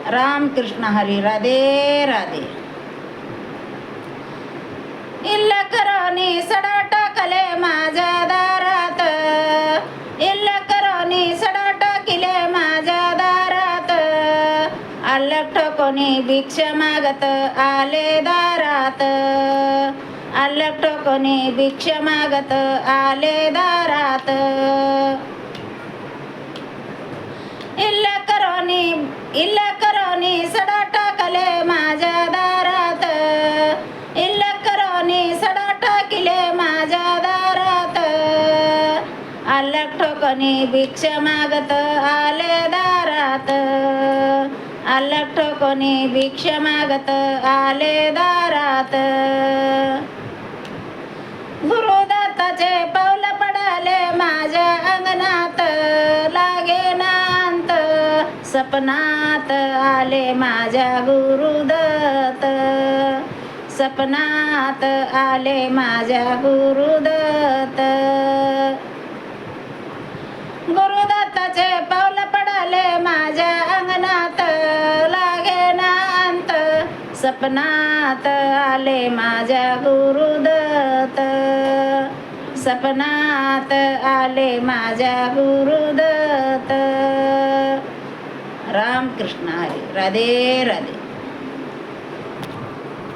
रामकृष्ण हरी. राधे राधे. इल्ल करोनी सडा टाकले माझ्या दारात, इल्ल करोनी सडा टाकिले माझ्या दारात, अल्लग ठोकोनी भिक्षा मागत आले दारात, अल्लग ठोकोनी भिक्षा मागत आले दारात. इल्ल करोनी सडा टाकले माझ्या दारात, इल्ल करोनी सडा टाकिले माझ्या दारात, अल्लग ठोकोनी भिक्षा मागत आले दारात, अल्लग ठोकोनी भिक्षा मागत आले दारात. गुरुदत्ताचे पाऊल पडाले माझ्या अंगणात, लागे नांत सपनात आले माझ्या गुरुदत्त, सपनात आले माझ्या गुरुदत्त. गुरुदत्ताचे पाऊल पडाले माझ्या अंगणात, लागे नांत सपनात आले माझ्या गुरुदत्त, सपनात आले माझ्या गुरुदत्त. रामकृष्ण हरी. राधे राधे.